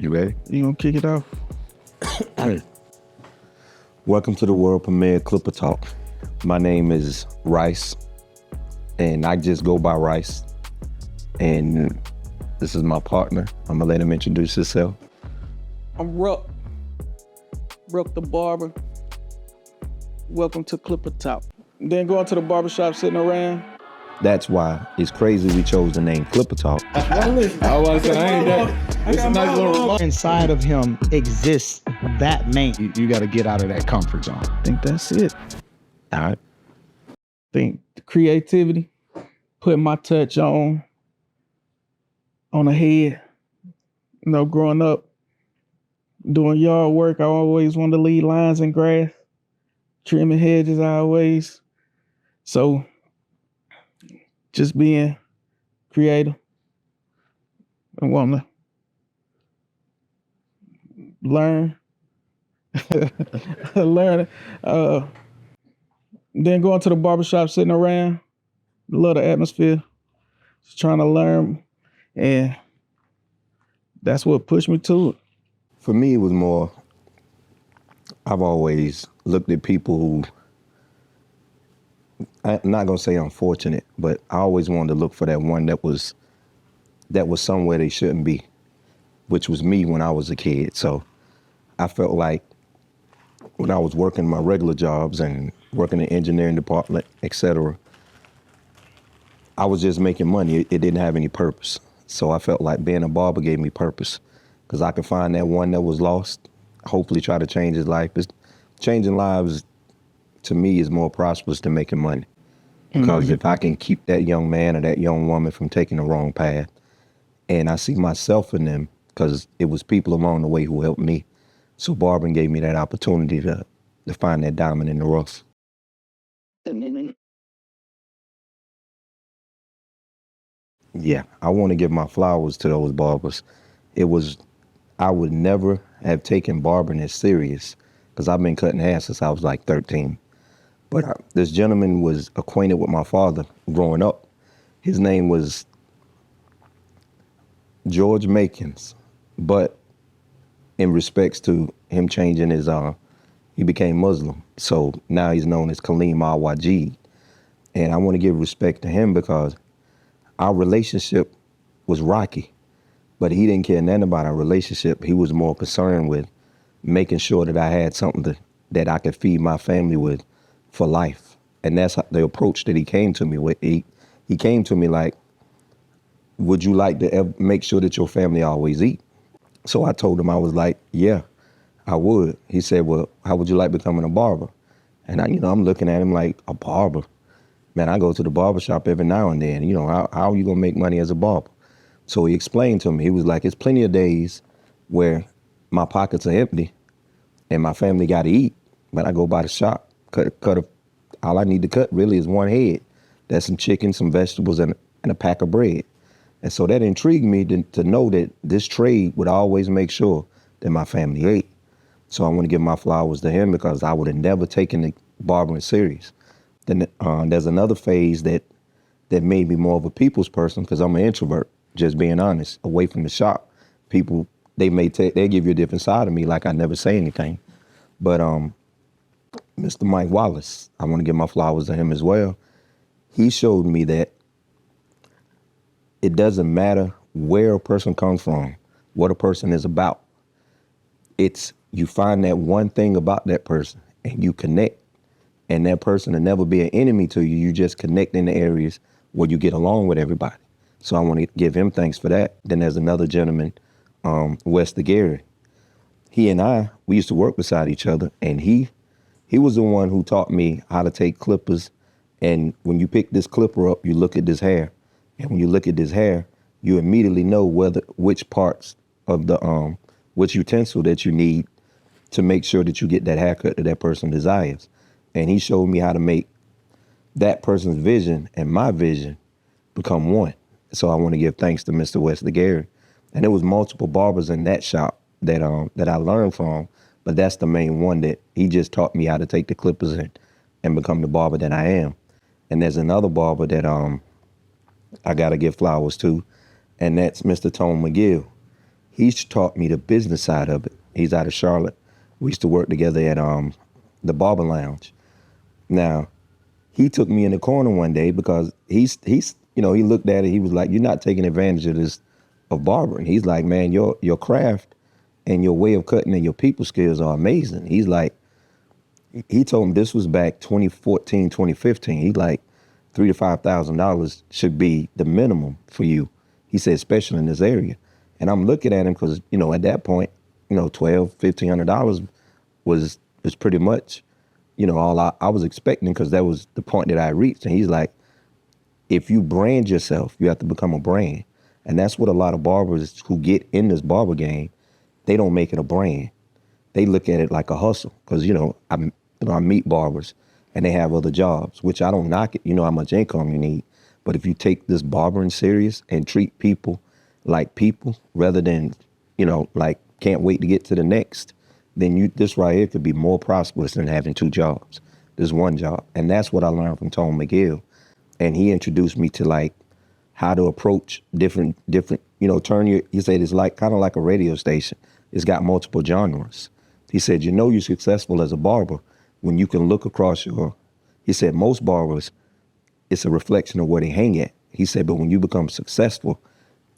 You ready? You gonna kick it off? Welcome to the world premiere Klippah Talk. My name is Rice, and I just go by Rice. And this is my partner. I'm gonna let him introduce himself. I'm Ruck the barber. Welcome to Klippah Talk. Then going to the barbershop, sitting around. That's why it's crazy we chose the name Klippah Talk. I was about to say, I ain't that. It's a nice little remark. Inside of him exists that man. You got to get out of that comfort zone. I think that's it. All right. I think creativity, putting my touch on the head. You know, growing up, doing yard work, I always wanted to leave lines in grass, trimming hedges always. So just being creative and wanting to learn. Then going to the barbershop, sitting around, love the atmosphere, just trying to learn, and that's what pushed me to it. For me, it was more, I've always looked at people who, I'm not gonna say unfortunate, but I always wanted to look for that one that was somewhere they shouldn't be, which was me when I was a kid. So I felt like when I was working my regular jobs and working in the engineering department, etc., I was just making money. It didn't have any purpose. So I felt like being a barber gave me purpose, because I could find that one that was lost, hopefully try to change his life. Changing lives, to me, is more prosperous than making money. Because if I can keep that young man or that young woman from taking the wrong path, and I see myself in them, because it was people along the way who helped me. So barbering gave me that opportunity to find that diamond in the rough. Yeah, I want to give my flowers to those barbers. I would never have taken barbering as serious, because I've been cutting hair since I was like 13. But this gentleman was acquainted with my father growing up. His name was George Makins, but in respects to him changing he became Muslim. So now he's known as Kaleem Al-Wajid. And I want to give respect to him because our relationship was rocky, but he didn't care nothing about our relationship. He was more concerned with making sure that I had something that I could feed my family with for life. And that's the approach that he came to me with. He came to me like, would you like to make sure that your family always eat? So I told him, I was like, yeah, I would. He said, well, how would you like becoming a barber? And I'm looking at him like, a barber? Man, I go to the barber shop every now and then. How are you gonna make money as a barber? So he explained to me, he was like, it's plenty of days where my pockets are empty and my family got to eat, but I go by the shop, all I need to cut really is one head. That's some chicken, some vegetables, and a pack of bread. And so that intrigued me to know that this trade would always make sure that my family ate. So I want to give my flowers to him, because I would have never taken the barbering serious. Then there's another phase that made me more of a people's person, because I'm an introvert, just being honest. Away from the shop, people, they give you a different side of me, like I never say anything. But Mr. Mike Wallace, I want to give my flowers to him as well. He showed me that it doesn't matter where a person comes from, what a person is about. It's you find that one thing about that person and you connect, and that person will never be an enemy to you. You just connect in the areas where you get along with everybody. So I want to give him thanks for that. Then there's another gentleman, Wes Gary. He and we used to work beside each other, and he was the one who taught me how to take clippers. And when you pick this clipper up, you look at this hair. And when you look at this hair, you immediately know which parts of the which utensil that you need to make sure that you get that haircut that that person desires. And he showed me how to make that person's vision and my vision become one. So I want to give thanks to Mr. Wes Gary. And there was multiple barbers in that shop that I learned from, but that's the main one that he just taught me how to take the clippers and become the barber that I am. And there's another barber that I got to give flowers to, and that's Mr. Tone McGill. He's taught me the business side of it. He's out of Charlotte. We used to work together at the Barber Lounge. Now, he took me in the corner one day because he's he looked at it. He was like, "You're not taking advantage of this of barbering." He's like, "Man, your craft and your way of cutting and your people skills are amazing." He's like, he told him this was back 2014, 2015. He's like, $3,000 to $5,000 should be the minimum for you. He said, especially in this area. And I'm looking at him because, at that point, $1,200, $1,500 was pretty much, all I was expecting, because that was the point that I reached. And he's like, if you brand yourself, you have to become a brand. And that's what a lot of barbers who get in this barber game, they don't make it a brand. They look at it like a hustle. Because, I meet barbers and they have other jobs, which I don't knock it. You know how much income you need. But if you take this barbering serious and treat people like people rather than, like can't wait to get to the next, then this right here could be more prosperous than having two jobs. There's one job. And that's what I learned from Tone McGill. And he introduced me to like how to approach different, he said it's like kind of like a radio station. It's got multiple genres. He said, you're successful as a barber when you can look across he said, most barbers, it's a reflection of where they hang at. He said, but when you become successful,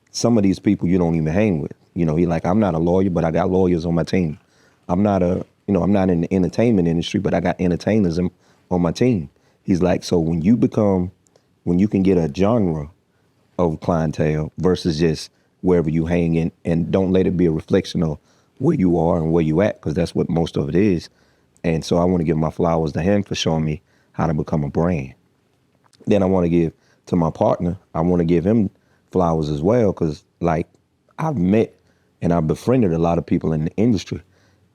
some of these people you don't even hang with. He like, I'm not a lawyer, but I got lawyers on my team. I'm not I'm not in the entertainment industry, but I got entertainers on my team. He's like, so when you can get a genre of clientele versus just wherever you hang in, and don't let it be a reflection of where you are and where you at, because that's what most of it is. And so I want to give my flowers to him for showing me how to become a brand. Then I want to give to my partner, I want to give him flowers as well, because like I've met and I've befriended a lot of people in the industry,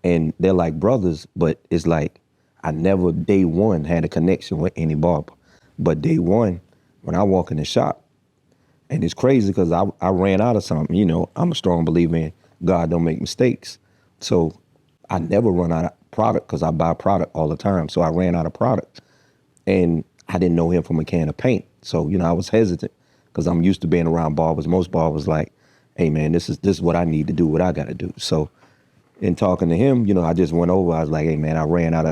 and they're like brothers, but it's like I never day one had a connection with any barber. But day one, when I walk in the shop, and it's crazy because I ran out of something. I'm a strong believer in God don't make mistakes. So I never run out of product because I buy product all the time. So I ran out of product, and I didn't know him from a can of paint. So, I was hesitant because I'm used to being around barbers. Most barbers like, hey man, this is what I need to do, what I got to do. So in talking to him, I just went over. I was like, hey man, I ran out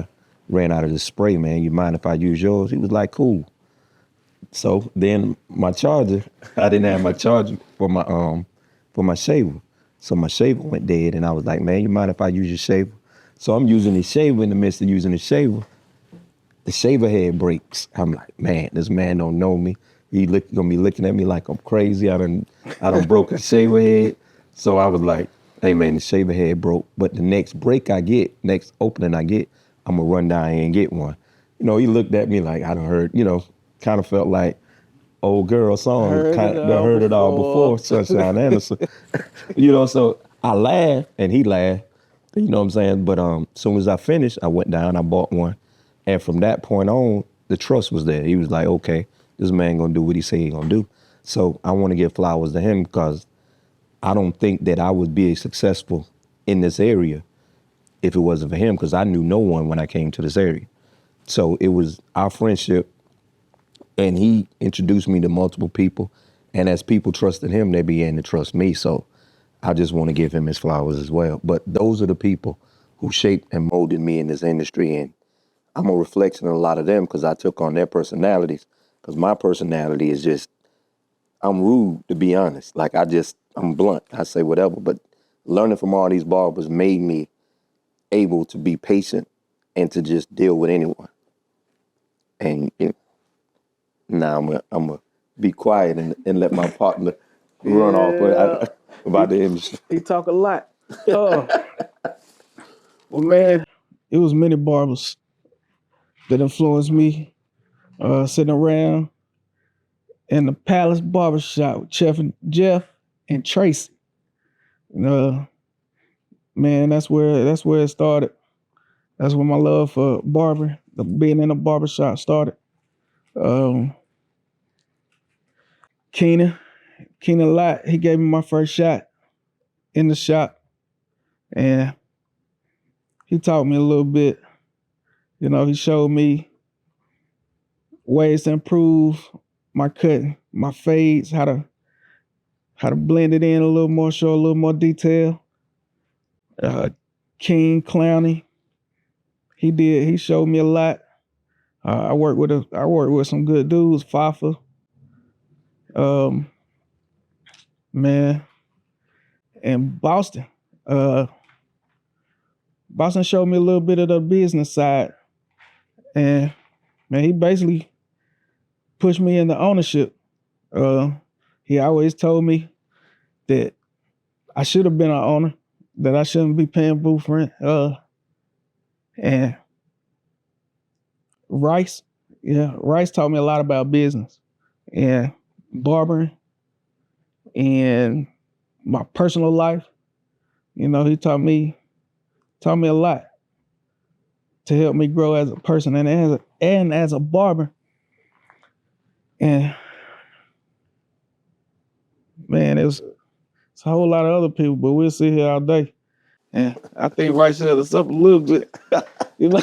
of this spray, man. You mind if I use yours? He was like, cool. So then my charger, I didn't have my charger for my shaver. So my shaver went dead, and I was like, man, you mind if I use your shaver? So I'm using the shaver. In the midst of using the shaver head breaks. I'm like, man, this man don't know me. He gonna be looking at me like I'm crazy. I done broke a shaver head. So I was like, hey man, the shaver head broke. But the next opening I get, I'm gonna run down here and get one. He looked at me like I done heard, kind of felt like old girl song. Heard it all before Sunshine Anderson. So I laughed and he laughed. You know what I'm saying? But as soon as I finished, I went down, I bought one. And from that point on, the trust was there. He was like, okay, this man gonna do what he say he gonna do. So I want to give flowers to him because I don't think that I would be successful in this area if it wasn't for him, because I knew no one when I came to this area. So it was our friendship, and he introduced me to multiple people. And as people trusted him, they began to trust me. So I just want to give him his flowers as well. But those are the people who shaped and molded me in this industry. And I'm a reflection of a lot of them because I took on their personalities. Because my personality is just, I'm rude, to be honest. Like I'm blunt. I say whatever. But learning from all these barbers made me able to be patient and to just deal with anyone. And now I'm gonna be quiet and let my partner run off about the industry. He talk a lot. Well, man, it was many barbers that influenced me. Sitting around in the Palace Barbershop with Jeff and Tracy. Man, that's where it started. That's where my love for barbering, being in a barbershop started. Keenan Lott, he gave me my first shot in the shop, and he taught me a little bit. He showed me ways to improve my cutting, my fades, how to how to blend it in a little more, show a little more detail. King Clowney, he showed me a lot. I worked with some good dudes, Fafa. Man, and Boston. Boston showed me a little bit of the business side. And man, he basically pushed me into ownership. He always told me that I should have been an owner, that I shouldn't be paying booth rent. And Rice taught me a lot about business and barbering and my personal life. You know, he taught me a lot to help me grow as a person and as a barber. And man, it's a whole lot of other people, but we'll sit here all day. And I think Rice held us up a little bit. You know,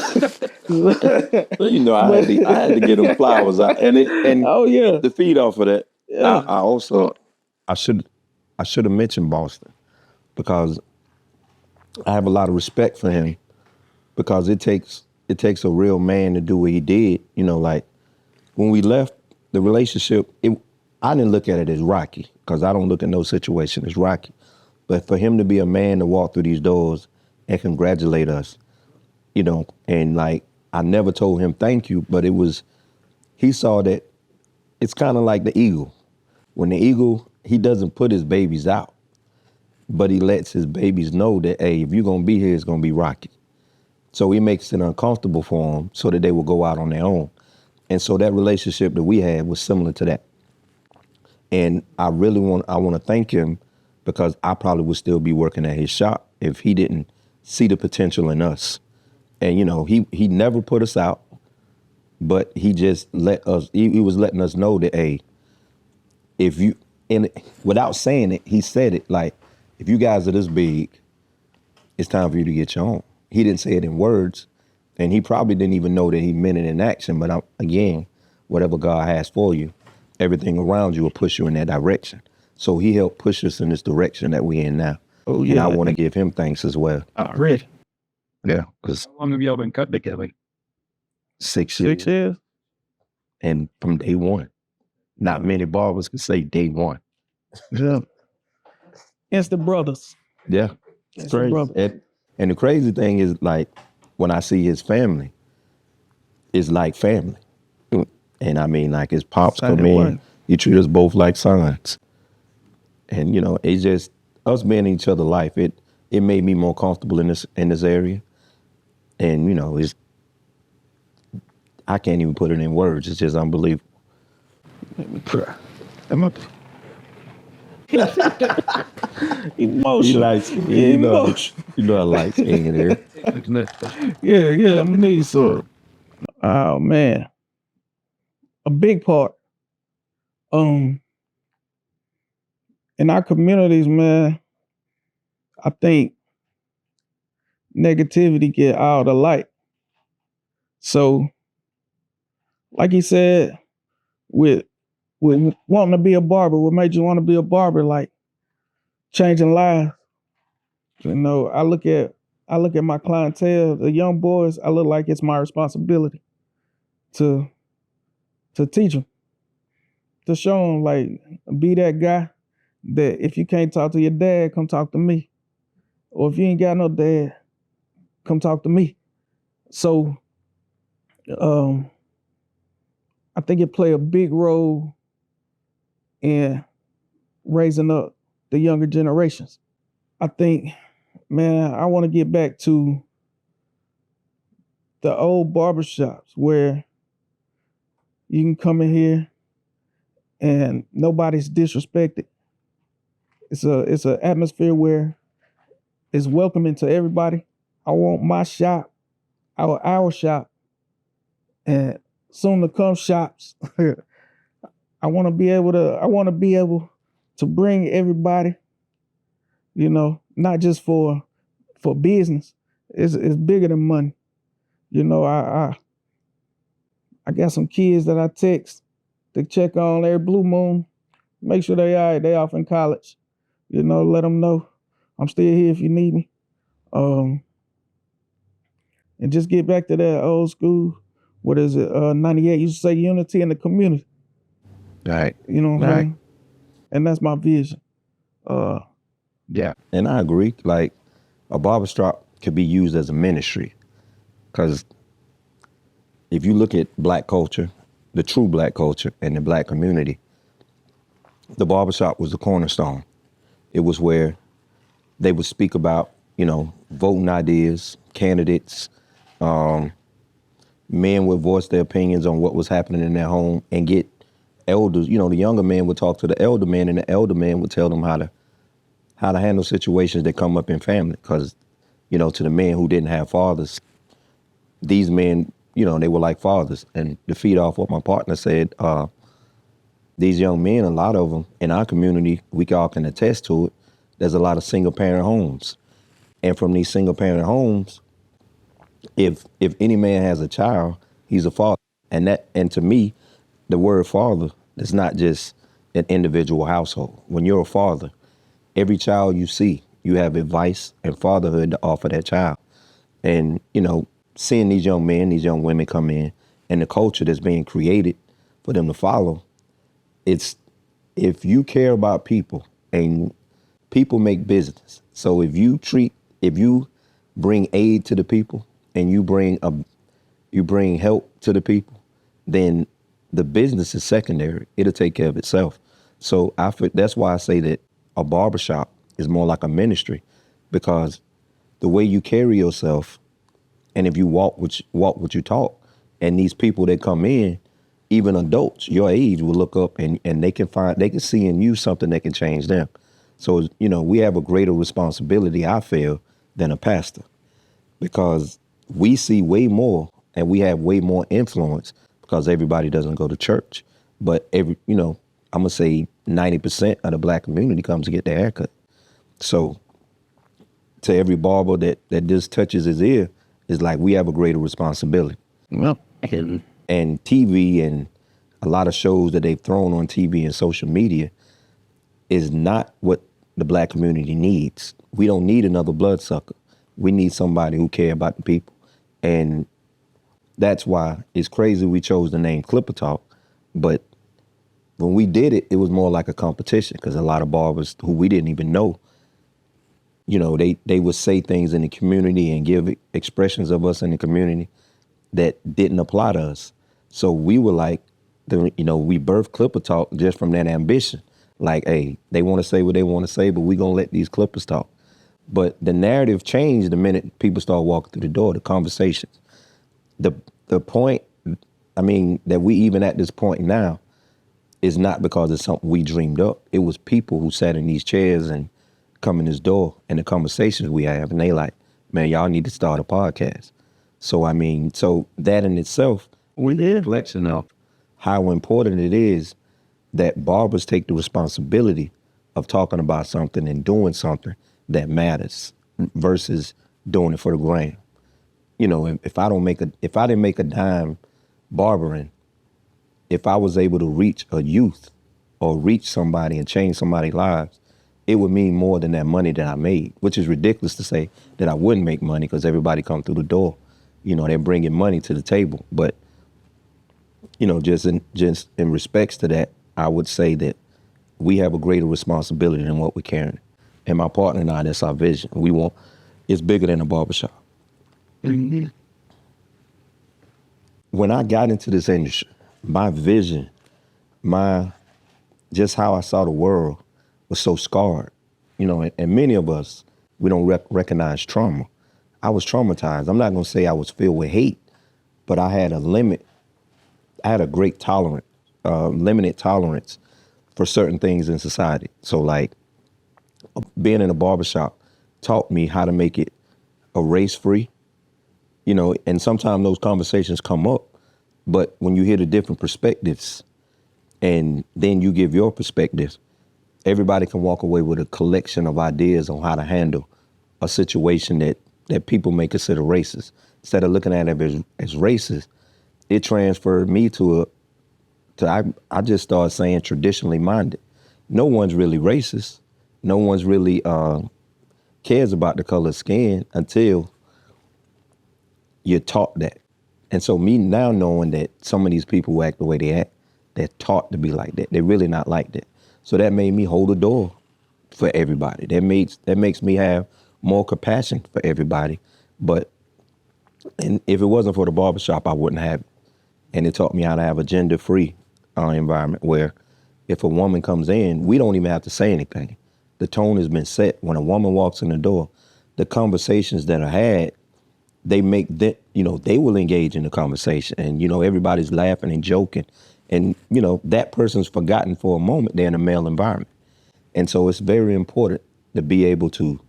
You know, I had to get them flowers out, and oh yeah, to feed off of that. yeah. I should have mentioned Boston, because I have a lot of respect for him, because it takes a real man to do what he did. You know, like when we left the relationship, I didn't look at it as rocky, because I don't look at no situation as rocky. But for him to be a man to walk through these doors and congratulate us, you know, and like, I never told him thank you, but he saw that it's kind of like the eagle. When the eagle, he doesn't put his babies out, but he lets his babies know that, hey, if you're going to be here, it's going to be rocky. So he makes it uncomfortable for them so that they will go out on their own. And so that relationship that we had was similar to that. And I want to thank him, because I probably would still be working at his shop if he didn't see the potential in us. And, you know, he never put us out, but he just he was letting us know that, hey, if you, and without saying it, he said it, like, if you guys are this big, it's time for you to get your own. He didn't say it in words, and he probably didn't even know that he meant it in action. But again, whatever God has for you, everything around you will push you in that direction. So he helped push us in this direction that we're in now. Oh yeah, and I want to give him thanks as well. Already. Yeah, because How long have y'all been cut together? 6 years. 6 years. And from day one. Not many barbers can say day one. Yeah. Instant brothers. Yeah, it's Instant crazy. brothers. And the crazy thing is, like, when I see his family, it's like family. And I mean, like, his pops Same come in, way. he treat us both like sons. And, you know, it's just us being in each other's life. It made me more comfortable in this area. And, you know, I can't even put it in words. It's just unbelievable. Let me cry. Emotion. You know I like seeing it here. Yeah, I'm gonna need some. Oh man. A big part. In our communities, man, I think negativity get all the light. So, like he said, with wanting to be a barber, what made you want to be a barber? Like changing lives. You know, I look at my clientele, the young boys. I look like it's my responsibility to teach them, to show them, like, be that guy that if you can't talk to your dad, come talk to me. Or if you ain't got no dad, come talk to me. So I think it play a big role in raising up the younger generations. I think, man, I want to get back to the old barbershops where you can come in here and nobody's disrespected. It's an atmosphere where it's welcoming to everybody. I want my shop, our shop, and soon to come shops. I want to be able to bring everybody, you know, not just for business. It's bigger than money. You know, I got some kids that I text to check on every blue moon. make sure they all right. They off in college. You know, let them know I'm still here if you need me. And just get back to that old school. What is it? 98 used to say unity in the community. Right. You know what I'm saying? And that's my vision. Yeah. And I agree. Like, a barbershop could be used as a ministry. Because if you look at black culture, the true black culture and the black community, the barbershop was the cornerstone. It was where they would speak about, you know, voting ideas, candidates. Men would voice their opinions on what was happening in their home and get elders. You know, the younger men would talk to the elder men, and the elder men would tell them how to handle situations that come up in family. Because, you know, to the men who didn't have fathers, these men, you know, they were like fathers. And to feed off what my partner said, these young men, a lot of them in our community, we all can attest to it, there's a lot of single parent homes. And from these single parent homes, if any man has a child, he's a father. And to me, the word father is not just an individual household. When you're a father, every child you see, you have advice and fatherhood to offer that child. And, you know, seeing these young men, these young women come in, and the culture that's being created for them to follow, it's, if you care about people, and people make business. So if you bring aid to the people and you bring help to the people, then the business is secondary. It'll take care of itself. So that's why I say that a barbershop is more like a ministry, because the way you carry yourself, and if you walk what you talk, and these people that come in, even adults your age, will look up and they can see in you something that can change them. So, you know, we have a greater responsibility, I feel, than a pastor, because we see way more and we have way more influence, because everybody doesn't go to church. But I'm gonna say 90% of the black community comes to get their haircut. So to every barber that just touches his ear, is like, we have a greater responsibility. Well, and TV and a lot of shows that they've thrown on TV and social media is not what the black community needs. We don't need another bloodsucker. We need somebody who cares about the people. And that's why it's crazy we chose the name Klippah Talk. But when we did it, it was more like a competition, because a lot of barbers who we didn't even know, you know, they would say things in the community and give expressions of us in the community that didn't apply to us. So we were like, we birthed Klippah Talk just from that ambition. Like, hey, they want to say what they want to say, but we gonna let these Clippers talk. But the narrative changed the minute people start walking through the door, the conversations. The point, that we even at this point now is not because it's something we dreamed up. It was people who sat in these chairs and come in this door, and the conversations we have, and they like, man, y'all need to start a podcast. So, so that in itself, we did a reflection of how important it is that barbers take the responsibility of talking about something and doing something that matters versus doing it for the gram. You know, if I didn't make a dime barbering, if I was able to reach a youth or reach somebody and change somebody's lives, it would mean more than that money that I made, which is ridiculous to say that I wouldn't make money, because everybody come through the door. You know, they're bringing money to the table. But, you know, just in respects to that, I would say that we have a greater responsibility than what we're carrying. And my partner and I, that's our vision. It's bigger than a barbershop. Mm-hmm. When I got into this industry, my vision, just how I saw the world was so scarred. You know, and many of us, we don't recognize trauma. I was traumatized. I'm not gonna say I was filled with hate, but I had a limit. I had a great tolerance, limited tolerance for certain things in society. So like being in a barbershop taught me how to make it a race-free, you know, and sometimes those conversations come up, but when you hear the different perspectives and then you give your perspective, everybody can walk away with a collection of ideas on how to handle a situation that people may consider racist. Instead of looking at it as racist, it transferred me I just started saying traditionally minded. no one's really racist. No one's really cares about the color of skin until you're taught that. And so me now knowing that some of these people who act the way they act, they're taught to be like that. They're really not like that. So that made me hold the door for everybody. That makes me have more compassion for everybody. And if it wasn't for the barbershop, I wouldn't have it. And it taught me how to have a gender-free environment where if a woman comes in, we don't even have to say anything. The tone has been set. When a woman walks in the door, the conversations that are had, they make that, they will engage in the conversation. And, everybody's laughing and joking. And, that person's forgotten for a moment they're in a male environment. And so it's very important to be able to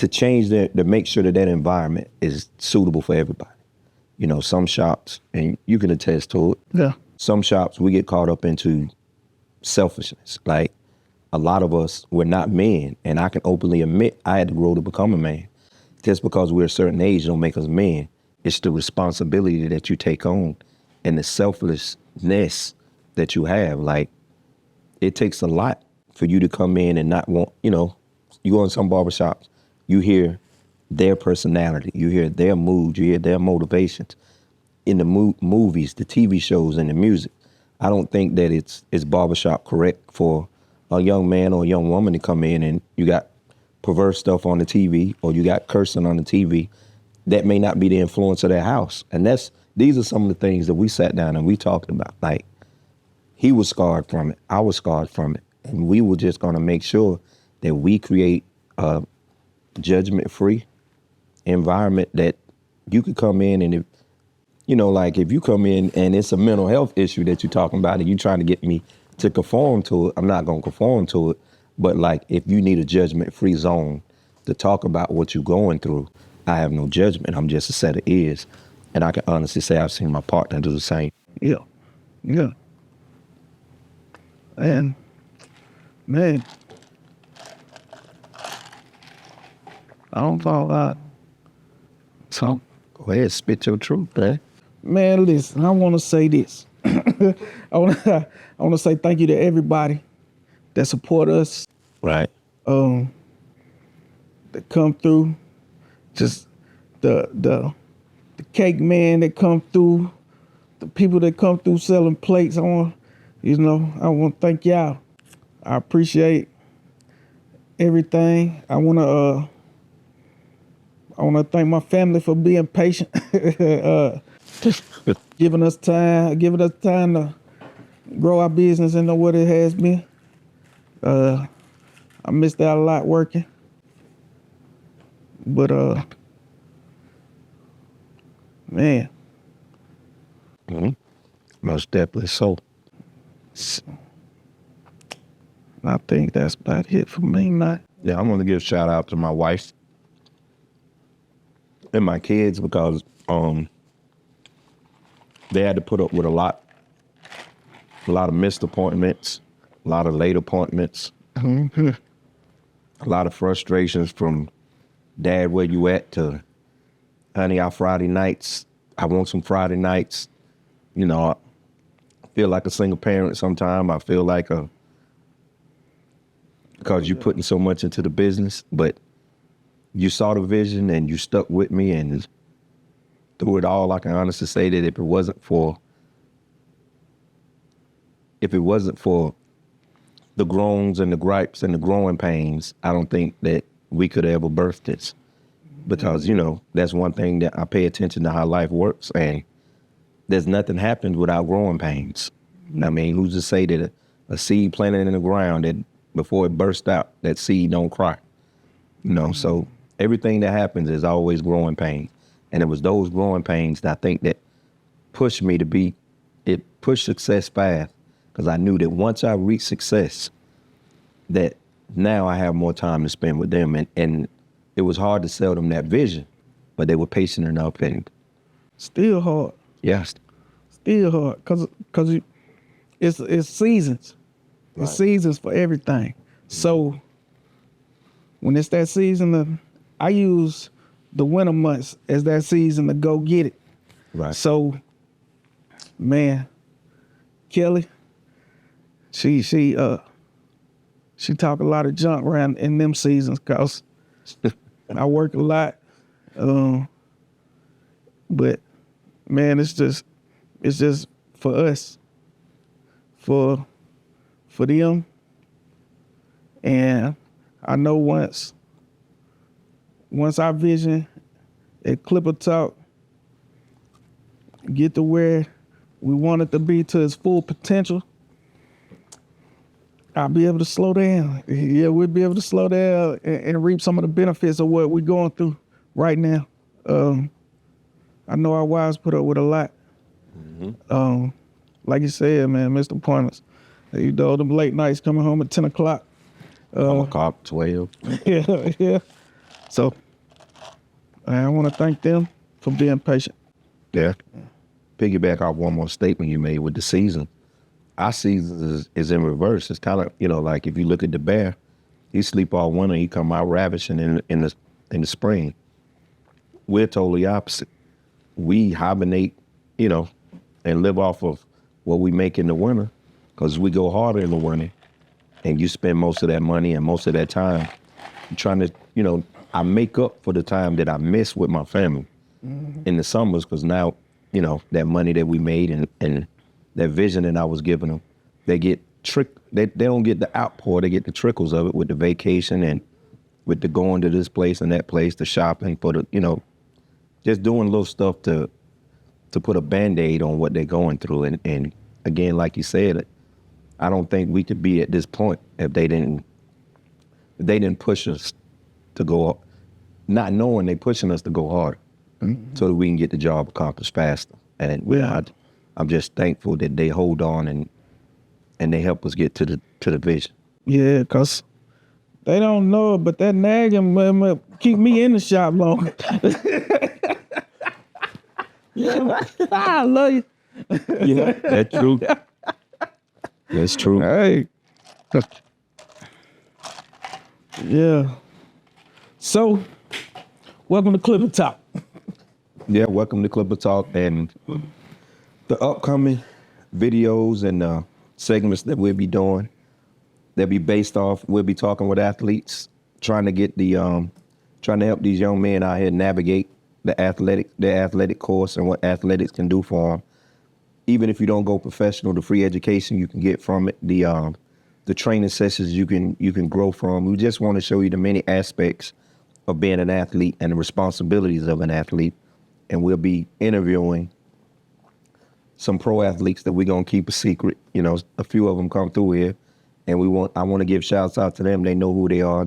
change that, to make sure that environment is suitable for everybody. Some shops, and you can attest to it. Yeah. Some shops, we get caught up into selfishness. Like, a lot of us, we're not men. And I can openly admit I had to grow to become a man. Just because we're a certain age don't make us men. It's the responsibility that you take on and the selflessness that you have. Like, it takes a lot for you to come in and not want, you go in some barbershops, you hear their personality, you hear their mood, you hear their motivations in the movies, the TV shows, and the music. I don't think that it's barbershop correct for a young man or a young woman to come in and you got perverse stuff on the TV or you got cursing on the TV. That may not be the influence of their house. And these are some of the things that we sat down and we talked about. Like, he was scarred from it. I was scarred from it. And we were just going to make sure that we create a judgment-free environment that you could come in and, if you come in and it's a mental health issue that you're talking about and you're trying to get me to conform to it, I'm not going to conform to it. But, like, if you need a judgment-free zone to talk about what you're going through, I have no judgment. I'm just a set of ears. And I can honestly say I've seen my partner do the same. Yeah. Yeah. And, man, I don't follow that. So, go ahead, spit your truth, man. Man, listen, I want to say this. I want to say thank you to everybody that support us. Right. That come through. Just the cake man that come through, the people that come through selling plates. I want to thank y'all. I appreciate everything. I want to thank my family for being patient, giving us time to grow our business into what it has been. I missed out a lot working, but man, most definitely so. I think that's about it for me, man. Yeah, I'm gonna give a shout out to my wife and my kids because they had to put up with a lot of missed appointments, a lot of late appointments, a lot of frustrations from Dad, where you at, to honey, our Friday nights, I want some Friday nights. I feel like a single parent sometimes. I feel like because you're putting so much into the business, but you saw the vision and you stuck with me, and through it all, I can honestly say that if it wasn't for the groans and the gripes and the growing pains, I don't think that we could have ever birthed this. Because, that's one thing that I pay attention to how life works, and there's nothing happens without growing pains. I mean, who's to say that a seed planted in the ground, that before it bursts out, that seed don't cry? So everything that happens is always growing pain. And it was those growing pains that I think that pushed me it pushed success fast, because I knew that once I reached success, that now I have more time to spend with them. And it was hard to sell them that vision, but they were patient enough. And still hard. Yes. Still hard, because it's seasons. Right. It's seasons for everything. So when it's that season, I use the winter months as that season to go get it. Right. So, man, Kelly, she she talk a lot of junk around in them seasons because I work a lot. But man, it's just for us, for them. And I know once our vision at Klippah Talk get to where we want it to be to its full potential, I'll be able to slow down. Yeah, we'll be able to slow down and reap some of the benefits of what we're going through right now. I know our wives put up with a lot. Mm-hmm. Like you said, man, missed appointments. You know, them late nights coming home at 10 o'clock. 12. Yeah. So I want to thank them for being patient. Yeah. Piggyback off one more statement you made with the season. Our season is in reverse. It's kind of, like if you look at the bear, he sleep all winter, he come out ravishing in the spring. We're totally opposite. We hibernate, and live off of what we make in the winter, because we go harder in the winter, and you spend most of that money and most of that time trying to, I make up for the time that I miss with my family in the summers, because now, that money that we made and that vision that I was giving them, they get they don't get the outpour, they get the trickles of it with the vacation and with the going to this place and that place, the shopping for the, just doing little stuff to put a Band-Aid on what they're going through. And again, like you said, I don't think we could be at this point if they didn't push us to go, not knowing they pushing us to go hard, so that we can get the job accomplished faster. And I'm just thankful that they hold on and they help us get to the vision. Yeah, because they don't know it, but that nagging keep me in the shop longer. Yeah, I love you. Yeah, that's true. That's true. Hey. Yeah. So, welcome to Klippah Talk. Yeah, welcome to Klippah Talk, and the upcoming videos and segments that we'll be doing, they'll be based off, we'll be talking with athletes, trying to get trying to help these young men out here navigate their athletic course and what athletics can do for them. Even if you don't go professional, the free education you can get from it, the training sessions you can grow from. We just want to show you the many aspects of being an athlete and the responsibilities of an athlete. And we'll be interviewing some pro athletes that we're gonna keep a secret. A few of them come through here, and I want to give shouts out to them. They know who they are.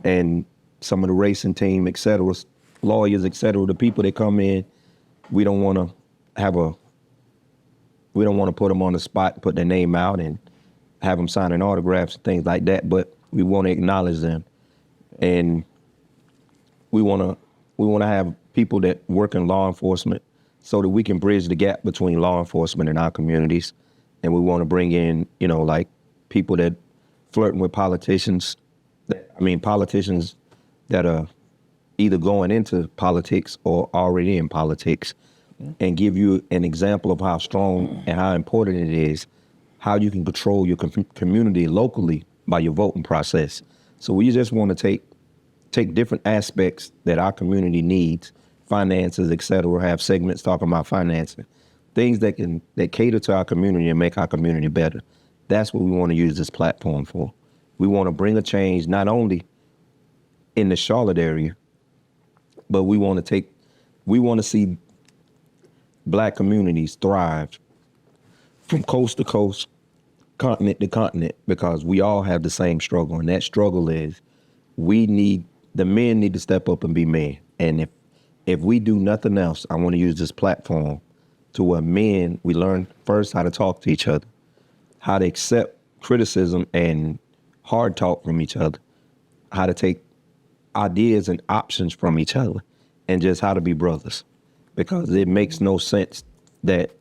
And some of the racing team, et cetera, lawyers, et cetera, the people that come in, we don't want to put them on the spot, put their name out, and have them signing autographs and things like that. But we want to acknowledge them, and we want to have people that work in law enforcement so that we can bridge the gap between law enforcement and our communities. And we want to bring in, like people that flirting with politicians that are either going into politics or already in politics, and give you an example of how strong and how important it is, how you can control your community locally by your voting process. So we just want to take different aspects that our community needs, finances, et cetera, have segments talking about financing, things that cater to our community and make our community better. That's what we want to use this platform for. We want to bring a change not only in the Charlotte area, but we want to see Black communities thrive from coast to coast, continent to continent, because we all have the same struggle. And that struggle is the men need to step up and be men. And if we do nothing else, I want to use this platform to where men, we learn first how to talk to each other, how to accept criticism and hard talk from each other, how to take ideas and options from each other, and just how to be brothers. Because it makes no sense that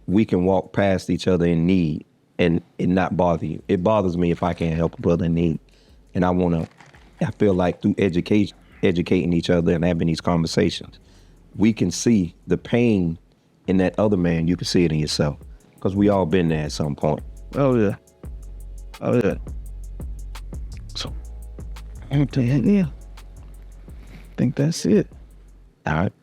we can walk past each other in need and it not bother you. It bothers me if I can't help a brother in need. And I feel like through educating each other and having these conversations, we can see the pain in that other man. You can see it in yourself, because we all been there at some point. Oh yeah. Yeah. Think that's it. All right.